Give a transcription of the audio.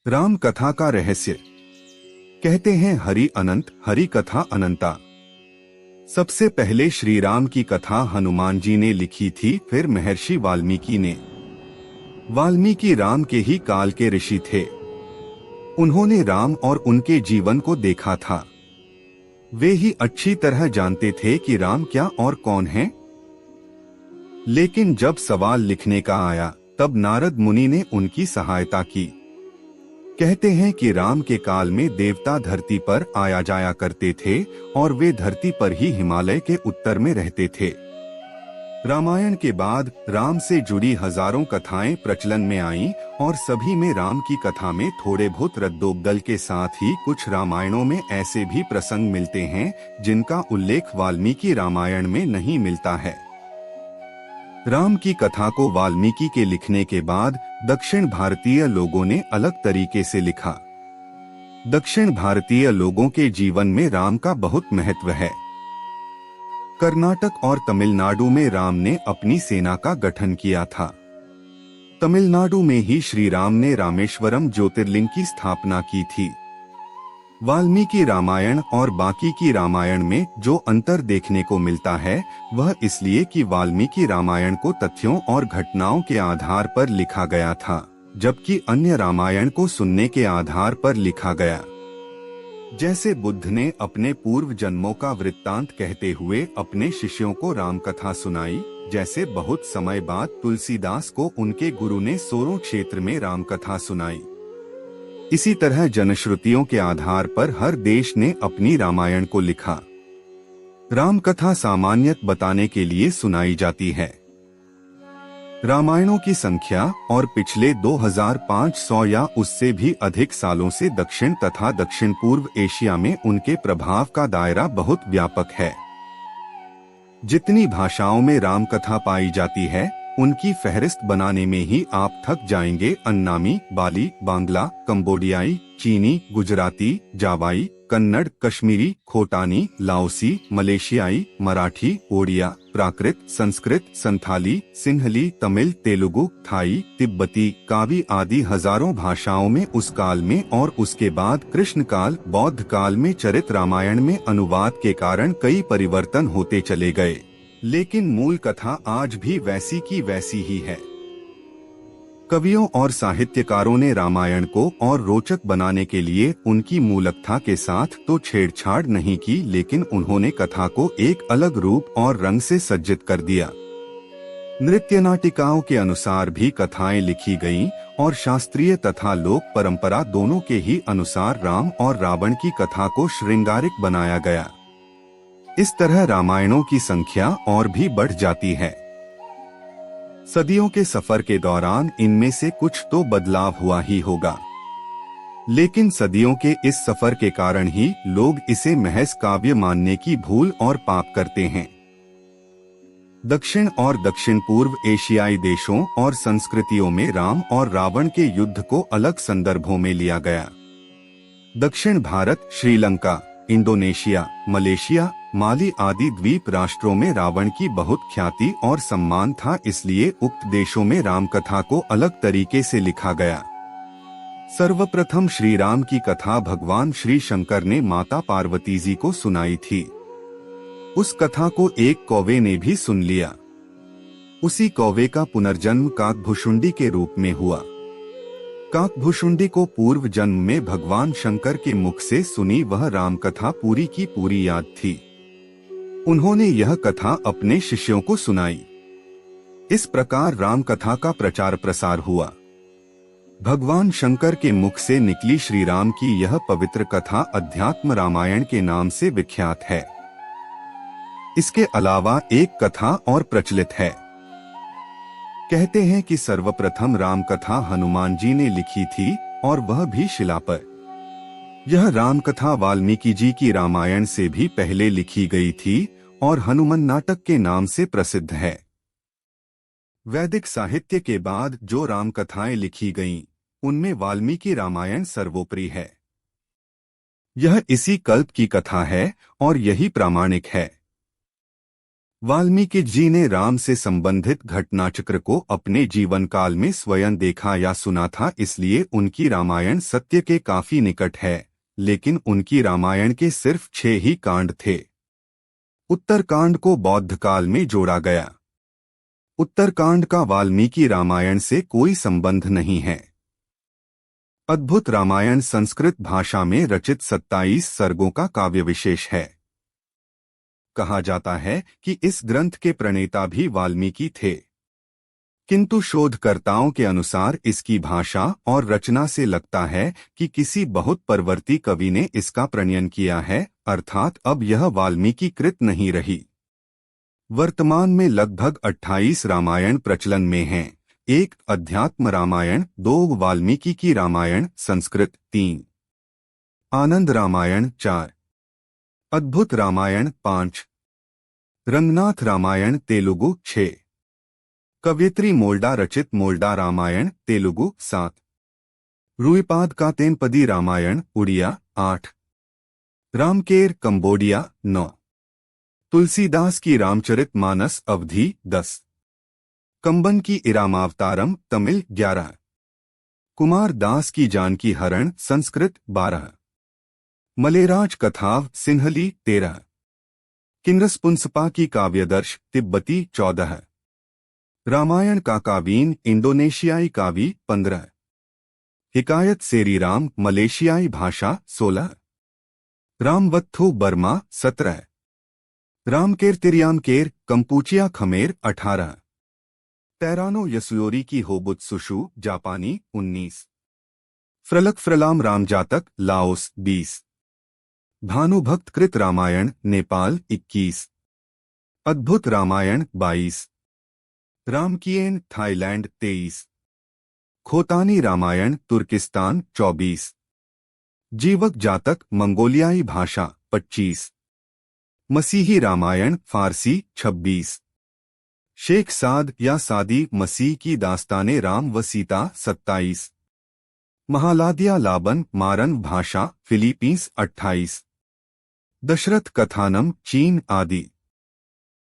राम कथा का रहस्य। कहते हैं हरि अनंत, हरि कथा अनंता। सबसे पहले श्री राम की कथा हनुमान जी ने लिखी थी, फिर महर्षि वाल्मीकि ने। वाल्मीकि राम के ही काल के ऋषि थे। उन्होंने राम और उनके जीवन को देखा था। वे ही अच्छी तरह जानते थे कि राम क्या और कौन है। लेकिन जब सवाल लिखने का आया, तब नारद मुनि ने उनकी सहायता की। कहते हैं कि राम के काल में देवता धरती पर आया जाया करते थे और वे धरती पर ही हिमालय के उत्तर में रहते थे। रामायण के बाद राम से जुड़ी हजारों कथाएं प्रचलन में आईं और सभी में राम की कथा में थोड़े बहुत रद्दोबदल के साथ ही कुछ रामायणों में ऐसे भी प्रसंग मिलते हैं जिनका उल्लेख वाल्मीकि रामायण में नहीं मिलता है। राम की कथा को वाल्मीकि के लिखने के बाद दक्षिण भारतीय लोगों ने अलग तरीके से लिखा। दक्षिण भारतीय लोगों के जीवन में राम का बहुत महत्व है। कर्नाटक और तमिलनाडु में राम ने अपनी सेना का गठन किया था। तमिलनाडु में ही श्री राम ने रामेश्वरम ज्योतिर्लिंग की स्थापना की थी। वाल्मीकि रामायण और बाकी की रामायण में जो अंतर देखने को मिलता है वह इसलिए कि वाल्मीकि रामायण को तथ्यों और घटनाओं के आधार पर लिखा गया था, जबकि अन्य रामायण को सुनने के आधार पर लिखा गया। जैसे बुद्ध ने अपने पूर्व जन्मों का वृत्तांत कहते हुए अपने शिष्यों को रामकथा सुनाई, जैसे बहुत समय बाद तुलसीदास को उनके गुरु ने सोरों क्षेत्र में रामकथा सुनाई। इसी तरह जनश्रुतियों के आधार पर हर देश ने अपनी रामायण को लिखा। रामकथा सामान्यत बताने के लिए सुनाई जाती है। रामायणों की संख्या और पिछले 2500 या उससे भी अधिक सालों से दक्षिण तथा दक्षिण पूर्व एशिया में उनके प्रभाव का दायरा बहुत व्यापक है। जितनी भाषाओं में रामकथा पाई जाती है उनकी फहरिस्त बनाने में ही आप थक जाएंगे। अन्नामी, बाली, बांग्ला, कंबोडियाई, चीनी, गुजराती, जावाई, कन्नड़, कश्मीरी, खोटानी, लाओसी, मलेशियाई, मराठी, ओडिया, प्राकृत, संस्कृत, संथाली, सिंहली, तमिल, तेलुगु, थाई, तिब्बती, कावी आदि हजारों भाषाओं में उस काल में और उसके बाद कृष्ण काल, बौद्ध काल में चरित रामायण में अनुवाद के कारण कई परिवर्तन होते चले गए, लेकिन मूल कथा आज भी वैसी की वैसी ही है। कवियों और साहित्यकारों ने रामायण को और रोचक बनाने के लिए उनकी मूलकथा के साथ तो छेड़छाड़ नहीं की, लेकिन उन्होंने कथा को एक अलग रूप और रंग से सज्जित कर दिया। नृत्य नाटिकाओं के अनुसार भी कथाएं लिखी गईं और शास्त्रीय तथा लोक परंपरा दोनों के ही अनुसार राम और रावण की कथा को श्रृंगारिक बनाया गया। इस तरह रामायणों की संख्या और भी बढ़ जाती है। सदियों के सफर के दौरान इनमें से कुछ तो बदलाव हुआ ही होगा, लेकिन सदियों के इस सफर के कारण ही लोग इसे महज काव्य मानने की भूल और पाप करते हैं। दक्षिण और दक्षिण पूर्व एशियाई देशों और संस्कृतियों में राम और रावण के युद्ध को अलग संदर्भों में लिया गया। दक्षिण भारत, श्रीलंका, इंडोनेशिया, मलेशिया, माली आदि द्वीप राष्ट्रों में रावण की बहुत ख्याति और सम्मान था, इसलिए उक्त देशों में रामकथा को अलग तरीके से लिखा गया। सर्वप्रथम श्री राम की कथा भगवान श्री शंकर ने माता पार्वती जी को सुनाई थी। उस कथा को एक कौवे ने भी सुन लिया। उसी कौवे का पुनर्जन्म काकभुशुंडी के रूप में हुआ। काकभुशुंडी को पूर्व जन्म में भगवान शंकर के मुख से सुनी वह रामकथा पूरी की पूरी याद थी। उन्होंने यह कथा अपने शिष्यों को सुनाई। इस प्रकार रामकथा का प्रचार प्रसार हुआ। भगवान शंकर के मुख से निकली श्री राम की यह पवित्र कथा अध्यात्म रामायण के नाम से विख्यात है। इसके अलावा एक कथा और प्रचलित है। कहते हैं कि सर्वप्रथम राम कथा हनुमान जी ने लिखी थी और वह भी शिला पर। यह राम कथा वाल्मीकि जी की रामायण से भी पहले लिखी गई थी और हनुमान नाटक के नाम से प्रसिद्ध है। वैदिक साहित्य के बाद जो राम कथाएं लिखी गईं, उनमें वाल्मीकि रामायण सर्वोपरि है। यह इसी कल्प की कथा है और यही प्रामाणिक है। वाल्मीकि जी ने राम से संबंधित घटनाचक्र को अपने जीवन काल में स्वयं देखा या सुना था, इसलिए उनकी रामायण सत्य के काफी निकट है। लेकिन उनकी रामायण के सिर्फ 6 ही कांड थे। उत्तरकांड को बौद्ध काल में जोड़ा गया। उत्तरकांड का वाल्मीकि रामायण से कोई संबंध नहीं है। अद्भुत रामायण संस्कृत भाषा में रचित 27 सर्गों का काव्य विशेष है। कहा जाता है कि इस ग्रंथ के प्रणेता भी वाल्मीकि थे, किंतु शोधकर्ताओं के अनुसार इसकी भाषा और रचना से लगता है कि किसी बहुत परवर्ती कवि ने इसका प्रणयन किया है, अर्थात अब यह वाल्मीकि कृत नहीं रही। वर्तमान में लगभग 28 रामायण प्रचलन में हैं। 1 अध्यात्म रामायण, 2 वाल्मीकि की रामायण संस्कृत, 3 आनंद रामायण, 4 अद्भुत रामायण, 5 रंगनाथ रामायण तेलुगु, 6 कवयित्री मोल्डा रचित मोल्डा रामायण तेलुगु, 7 रूईपाद का तेनपदी रामायण उड़िया, 8 रामकेर कंबोडिया, 9 तुलसीदास की रामचरित मानस अवधि, 10 कंबन की इरामावतारम तमिल, 11 कुमार दास की जानकी हरण संस्कृत, 12 मलेराज कथाव सिंहली, 13 किन्नरपुंसपा की काव्यदर्श तिब्बती, 14 रामायण का कावीन इंडोनेशियाई कावी, 15 हिकायत सेरीराम मलेशियाई भाषा, 16 रामवत्थु बर्मा, 17 रामकेर तिरियामकेर कंपूचिया खमेर, 18 तैरानो यसुयोरी की होबुत्सुशु जापानी, 19 फ्रलक फ्रलाम रामजातक लाओस, 20 भानुभक्त कृत रामायण नेपाल, 21 अद्भुत रामायण, 22 रामकियन थाईलैंड, 23 खोतानी रामायण तुर्किस्तान, 24 जीवक जातक मंगोलियाई भाषा, 25 मसीही रामायण फारसी, 26 शेख साद या सादी मसीह की दास्ताने राम व सीता, 27 महालादिया लाबन मारन भाषा फिलीपींस, 28 दशरथ कथानम चीन आदि।